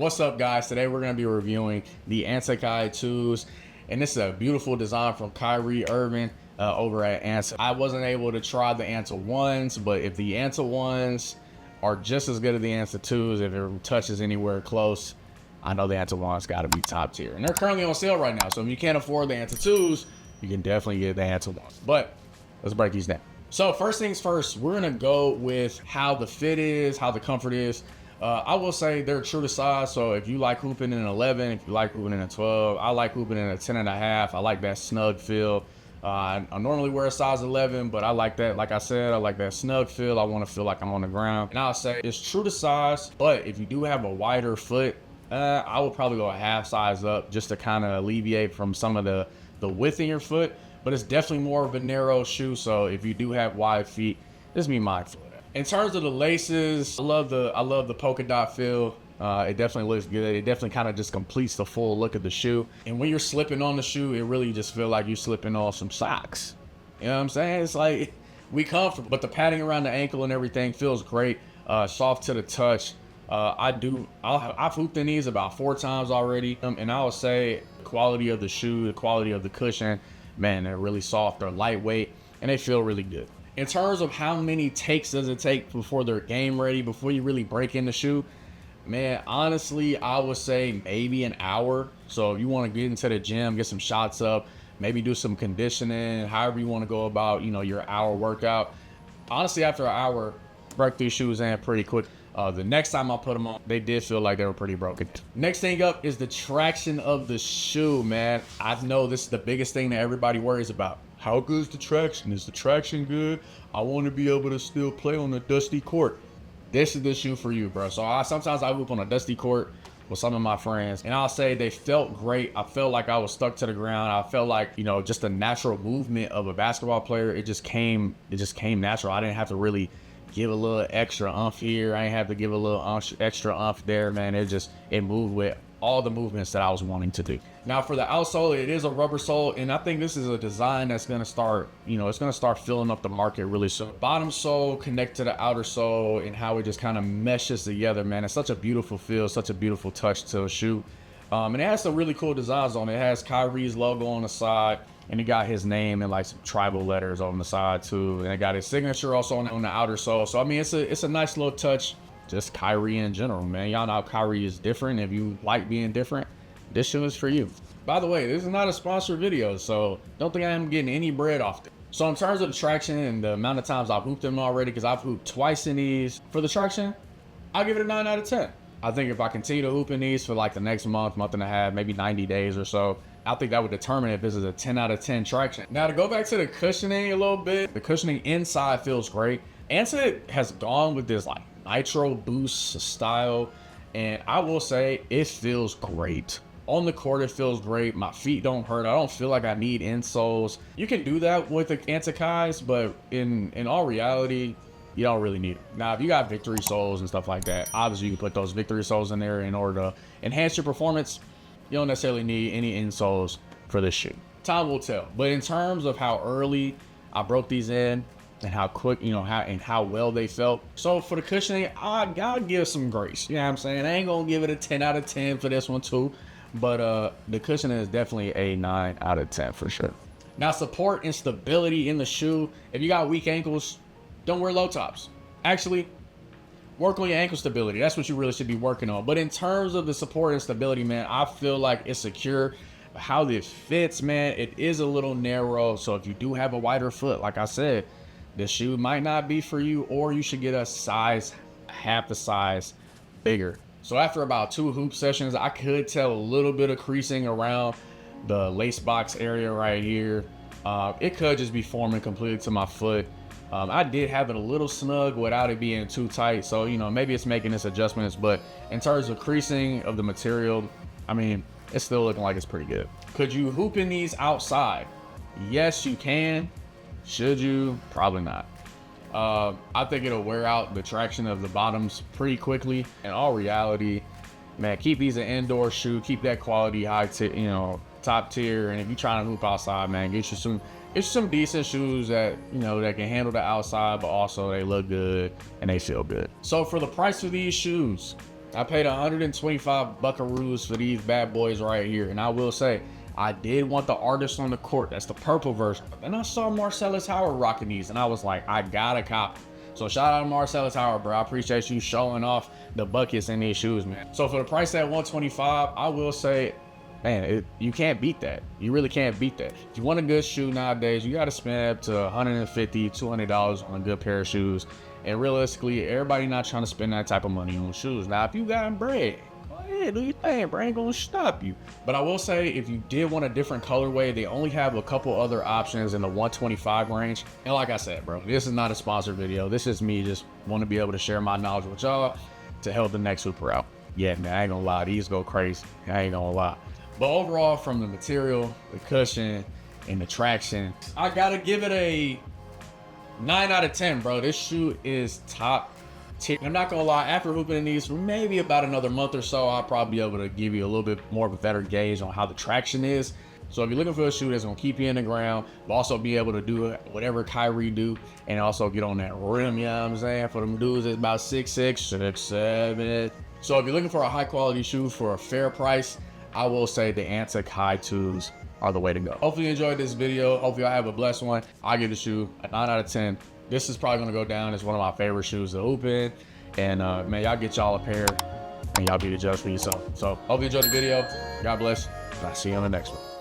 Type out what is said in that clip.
What's up, guys? Today we're going to be reviewing the Anta 2s, and this is a beautiful design from Kyrie over at Anta. I wasn't able to try the Anta 1s, but if the Anta 1s are just as good as the Anta 2s, if it touches anywhere close, I know the Anta 1s got to be top tier. And they're currently on sale right now, so if you can't afford the Anta 2s, you can definitely get the Anta 1s. But let's break these down. So first things first, we're going to go with how the fit is, how the comfort is. I will say they're true to size. So if you like hooping in an 11, if you like hooping in a 12, I like hooping in a 10 and a half. I like that snug feel. I normally wear a size 11, but I like that. Like I said, I like that snug feel. I want to feel like I'm on the ground. And I'll say it's true to size, but if you do have a wider foot, I would probably go a half size up just to kind of alleviate from some of the width in your foot. But it's definitely more of a narrow shoe. So if you do have wide feet, just be mindful. In terms of the laces, I love the polka dot feel. It definitely looks good. It definitely kind of just completes the full look of the shoe. And when you're slipping on the shoe, it really just feel like you're slipping on some socks. You know what I'm saying? It's like we comfortable, but the padding around the ankle and everything feels great. Soft to the touch. I've hooped in these about 4 times already, and I would say the quality of the shoe, the quality of the cushion, man, they're really soft. They're lightweight, and they feel really good. In terms of how many takes does it take before they're game ready, before you really break in the shoe, man, honestly, I would say maybe an hour. So if you want to get into the gym, get some shots up, maybe do some conditioning, however you want to go about, your hour workout. Honestly, after an hour, break these shoes in pretty quick. The next time I put them on, they did feel like they were pretty broken. Next thing up is the traction of the shoe, man. I know this is the biggest thing that everybody worries about. How good is the traction? Is the traction good? I want to be able to still play on a dusty court. This is the shoe for you, bro. So sometimes I hoop on a dusty court with some of my friends, and I'll say they felt great. I felt like I was stuck to the ground. I felt like, just the natural movement of a basketball player. It just came natural. I didn't have to really give a little extra umph here. I didn't have to give a little extra umph there, man. It moved with all the movements that I was wanting to do. Now for the outsole, it is a rubber sole, and I think this is a design that's going to start, it's going to start filling up the market really soon. Bottom sole connect to the outer sole and how it just kind of meshes together, man. It's such a beautiful feel, such a beautiful touch to a shoe. And it has some really cool designs on it. It has Kyrie's logo on the side, and it got his name and like some tribal letters on the side too. And it got his signature also on the outer sole. So I mean, it's a nice little touch. Just Kyrie in general, man. Y'all know Kyrie is different. If you like being different, this shoe is for you. By the way, this is not a sponsored video, so don't think I am getting any bread off it. So in terms of the traction and the amount of times I've hooped them already, because I've hooped twice in these, for the traction, I'll give it a 9 out of 10. I think if I continue to hoop in these for like the next month and a half, maybe 90 days or so, I think that would determine if this is a 10 out of 10 traction. Now to go back to the cushioning a little bit, the cushioning inside feels great. Anta has gone with this like nitro boost style, and I will say it feels great. On the court, it feels great. My feet don't hurt. I don't feel like I need insoles. You can do that with the Anta Kais, but in all reality, you don't really need it. Now, if you got victory soles and stuff like that, obviously you can put those victory soles in there in order to enhance your performance. You don't necessarily need any insoles for this shoe. Time will tell. But in terms of how early I broke these in and how quick, how well they felt. So for the cushioning, I gotta give some grace. You know what I'm saying? I ain't gonna give it a 10 out of 10 for this one too. But the cushioning is definitely a 9 out of 10 for sure. Now, support and stability in the shoe. If you got weak ankles, don't wear low tops. Actually, work on your ankle stability. That's what you really should be working on. But in terms of the support and stability, man, I feel like it's secure. How it fits, man, it is a little narrow. So if you do have a wider foot, like I said, this shoe might not be for you, or you should get a size, half the size bigger. So after about 2 hoop sessions, I could tell a little bit of creasing around the lace box area right here. It could just be forming completely to my foot. I did have it a little snug without it being too tight. So, maybe it's making its adjustments, but in terms of creasing of the material, I mean, it's still looking like it's pretty good. Could you hoop in these outside? Yes, you can. Should you? Probably not. I think it'll wear out the traction of the bottoms pretty quickly. In all reality, man, keep these an indoor shoe. Keep that quality top tier. And if you're trying to hoop outside, man, get you some decent shoes that that can handle the outside, but also they look good and they feel good. So for the price of these shoes, I paid 125 buckaroos for these bad boys right here. And I will say, I did want the artist on the court. That's the purple version. And I saw Marcellus Howard rocking these, and I was like, I gotta cop. So shout out to Marcellus Howard, bro. I appreciate you showing off the buckets in these shoes, man. So for the price at 125, I will say, man, you can't beat that. You really can't beat that. If you want a good shoe nowadays, you got to spend up to $150, $200 on a good pair of shoes. And realistically, everybody not trying to spend that type of money on shoes. Now, if you got bread, go ahead, do your thing, bro. Ain't gonna stop you. But I will say, if you did want a different colorway, they only have a couple other options in the 125 range. And like I said, bro, this is not a sponsored video. This is me just want to be able to share my knowledge with y'all to help the next hooper out. Yeah, man, I ain't gonna lie. These go crazy. I ain't gonna lie. But overall, from the material, the cushion, and the traction, I gotta give it a 9 out of 10, bro. This shoe is top tier. I'm not gonna lie, after hooping in these for maybe about another month or so, I'll probably be able to give you a little bit more of a better gauge on how the traction is. So if you're looking for a shoe that's gonna keep you in the ground, but also be able to do whatever Kyrie do, and also get on that rim, you know what I'm saying? For them dudes, it's about 6'6", 6'7". So if you're looking for a high quality shoe for a fair price, I will say the Anta Kai 2s are the way to go. Hopefully you enjoyed this video. Hopefully I have a blessed one. I give the shoe a 9 out of 10. This is probably gonna go down as one of my favorite shoes to hoop in. And man, y'all get y'all a pair and y'all be the judge for yourself. So hopefully you enjoyed the video. God bless. And I'll see you on the next one.